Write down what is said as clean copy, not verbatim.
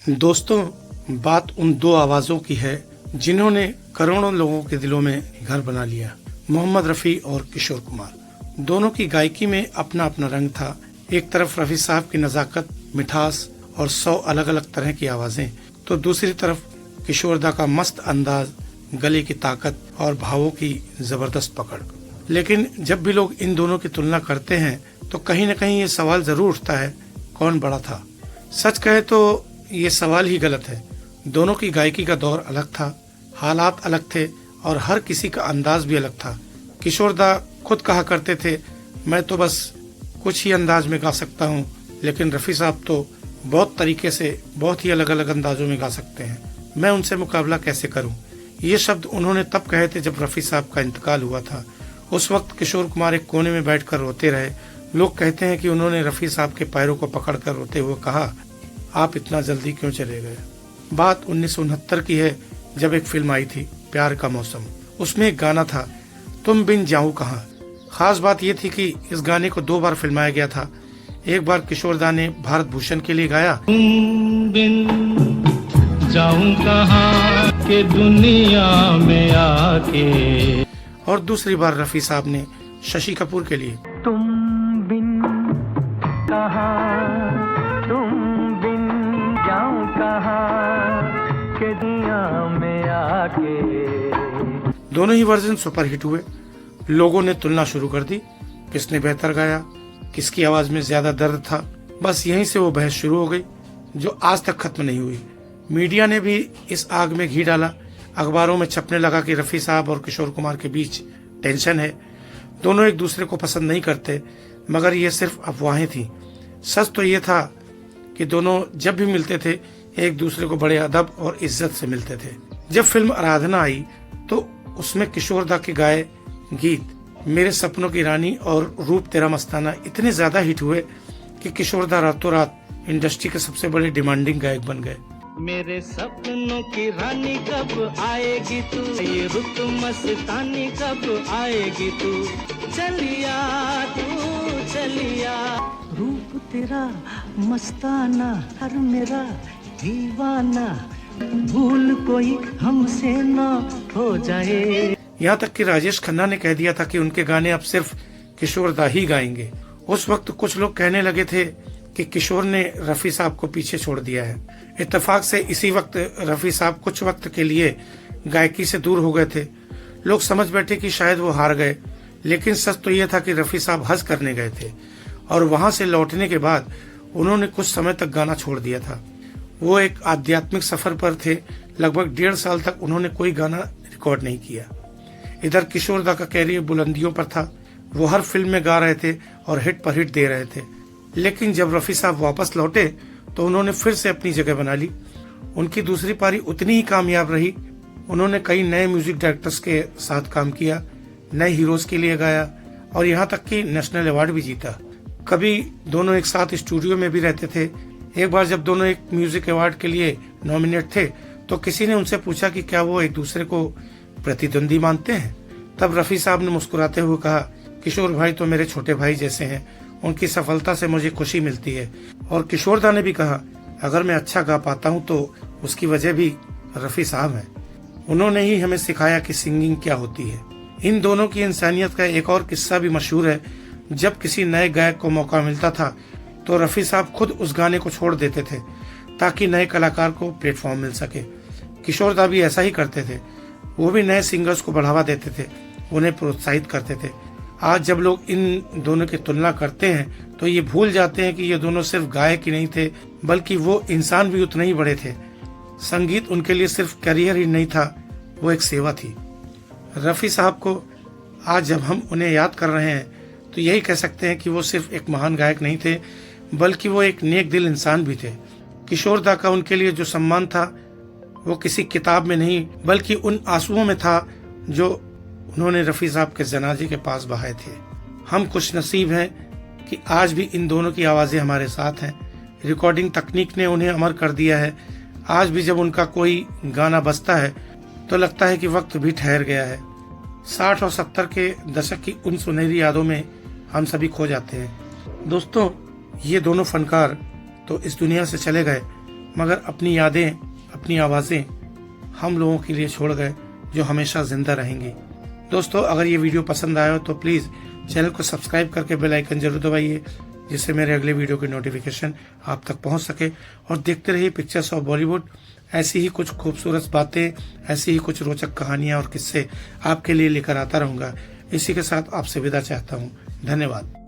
दोस्तों, बात उन दो आवाजों की है जिन्होंने करोड़ों लोगों के दिलों में घर बना लिया। मोहम्मद रफी और किशोर कुमार। दोनों की गायकी में अपना अपना रंग था। एक तरफ रफी साहब की नजाकत, मिठास और 100 अलग अलग तरह की आवाजें, तो दूसरी तरफ किशोर दा का मस्त अंदाज, गले की ताकत और भावों की जबरदस्त पकड़। लेकिन जब भी लोग इन दोनों की तुलना करते हैं तो कहीं न कहीं ये सवाल जरूर उठता है, कौन बड़ा था? सच कहे तो ये सवाल ही गलत है। दोनों की गायकी का दौर अलग था, हालात अलग थे और हर किसी का अंदाज भी अलग था। किशोर दा खुद कहा करते थे, मैं तो बस कुछ ही अंदाज में गा सकता हूँ, लेकिन रफी साहब तो बहुत तरीके से बहुत ही अलग अलग अंदाजों में गा सकते हैं। मैं उनसे मुकाबला कैसे करूँ? ये शब्द उन्होंने तब कहे थे जब रफी साहब का इंतकाल हुआ था। उस वक्त किशोर कुमार एक कोने में बैठकर रोते रहे। लोग कहते हैं कि उन्होंने रफी साहब के पैरों को पकड़कर रोते हुए कहा, आप इतना जल्दी क्यों चले गए? बात 1969 की है, जब एक फिल्म आई थी प्यार का मौसम। उसमें एक गाना था, तुम बिन जाऊं कहां। खास बात यह थी कि इस गाने को 2 बार फिल्माया गया था। एक बार किशोर दा ने भारत भूषण के लिए गाया, तुम बिन जाऊं कहां के दुनिया में आके, और दूसरी बार रफी साहब ने शशि कपूर के लिए, तुम बिन कहां, तुम बिन जाऊं कहां के दुनिया में आके। दोनों ही वर्जन सुपरहिट हुए। लोगों ने तुलना शुरू कर दी, किसने बेहतर गाया, किसकी आवाज में ज्यादा दर्द था। बस यहीं से वो बहस शुरू हो गई, जो आज तक खत्म नहीं हुई। मीडिया ने भी इस आग में घी डाला। अखबारों में छपने लगा कि रफी साहब और किशोर कुमार के बीच टेंशन है, दोनों एक दूसरे को पसंद नहीं करते। मगर ये सिर्फ अफवाहें थी। सच तो ये था कि दोनों जब भी मिलते थे एक दूसरे को बड़े अदब और इज्जत से मिलते थे। जब फिल्म आराधना आई तो उसमें किशोर दा के गाए गीत मेरे सपनों की रानी और रूप तेरा मस्ताना इतने ज्यादा हिट हुए कि किशोर दा रातों रात इंडस्ट्री के सबसे बड़े डिमांडिंग गायक बन गए। मेरे सपनों की रानी कब आएगी तू, ये रुत मस्तानी कब आएगी तू, चलिया तू चलिया। रूप तेरा मस्ताना हर मेरा दीवाना, भूल कोई हमसे ना हो जाए। यहाँ तक कि राजेश खन्ना ने कह दिया था कि उनके गाने अब सिर्फ किशोर दा ही गाएंगे। उस वक्त कुछ लोग कहने लगे थे कि किशोर ने रफी साहब को पीछे छोड़ दिया है। इत्तेफाक से इसी वक्त रफी साहब कुछ वक्त के लिए गायकी से दूर हो गए थे। लोग समझ बैठे कि शायद वो हार गए, लेकिन सच तो यह था कि रफी साहब हज करने गए थे और वहां से लौटने के बाद उन्होंने कुछ समय तक गाना छोड़ दिया था। वो एक आध्यात्मिक सफर पर थे। लगभग 1.5 साल तक उन्होंने कोई गाना रिकॉर्ड नहीं किया। इधर किशोर दा का कैरियर बुलंदियों पर था। वो हर फिल्म में गा रहे थे और हिट पर हिट दे रहे थे। लेकिन जब रफी साहब वापस लौटे तो उन्होंने फिर से अपनी जगह बना ली। उनकी दूसरी पारी उतनी ही कामयाब रही। उन्होंने कई नए म्यूजिक डायरेक्टर्स के साथ काम किया, नए हीरोज के लिए गाया और यहाँ तक कि नेशनल अवार्ड भी जीता। कभी दोनों एक साथ स्टूडियो में भी रहते थे। एक बार जब दोनों एक म्यूजिक अवार्ड के लिए नॉमिनेट थे तो किसी ने उनसे पूछा कि क्या वो एक दूसरे को प्रतिद्वंदी मानते हैं। तब रफी साहब ने मुस्कुराते हुए कहा, किशोर भाई तो मेरे छोटे भाई जैसे हैं, उनकी सफलता से मुझे खुशी मिलती है। और किशोर दा ने भी कहा, अगर मैं अच्छा गा पाता हूँ तो उसकी वजह भी रफी साहब है। उन्होंने ही हमें सिखाया कि सिंगिंग क्या होती है। इन दोनों की इंसानियत का एक और किस्सा भी मशहूर है। जब किसी नए गायक को मौका मिलता था तो रफी साहब खुद उस गाने को छोड़ देते थे ताकि नए कलाकार को प्लेटफॉर्म मिल सके। किशोर दा भी ऐसा ही करते थे। वो भी नए सिंगर्स को बढ़ावा देते थे, उन्हें प्रोत्साहित करते थे। आज जब लोग इन दोनों की तुलना करते हैं तो ये भूल जाते हैं कि ये दोनों सिर्फ गायक ही नहीं थे, बल्कि वो इंसान भी उतने ही बड़े थे। संगीत उनके लिए सिर्फ करियर ही नहीं था, वो एक सेवा थी। रफी साहब को आज जब हम उन्हें याद कर रहे हैं तो यही कह सकते हैं कि वो सिर्फ एक महान गायक नहीं थे, बल्कि वो एक नेक दिल इंसान भी थे। किशोर दा का उनके लिए जो सम्मान था वो किसी किताब में नहीं, बल्कि उन आंसुओं में था जो उन्होंने रफी साहब के जनाजे के पास बहाए थे। हम खुश नसीब हैं कि आज भी इन दोनों की आवाजें हमारे साथ हैं। रिकॉर्डिंग तकनीक ने उन्हें अमर कर दिया है। आज भी जब उनका कोई गाना बजता है तो लगता है कि वक्त भी ठहर गया है। 60 और 70 के दशक की उन सुनहरी यादों में हम सभी खो जाते हैं। दोस्तों, ये दोनों फनकार तो इस दुनिया से चले गए, मगर अपनी यादें, अपनी आवाज़ें हम लोगों के लिए छोड़ गए, जो हमेशा जिंदा रहेंगी। दोस्तों, अगर ये वीडियो पसंद आया हो तो प्लीज़ चैनल को सब्सक्राइब करके बेल आइकन जरूर दबाइए, जिससे मेरे अगले वीडियो की नोटिफिकेशन आप तक पहुंच सके। और देखते रहिए पिक्चर्स ऑफ बॉलीवुड। ऐसी ही कुछ खूबसूरत बातें, ऐसी ही कुछ रोचक कहानियां और किस्से आपके लिए लेकर आता रहूंगा। इसी के साथ आपसे विदा चाहता हूं। धन्यवाद।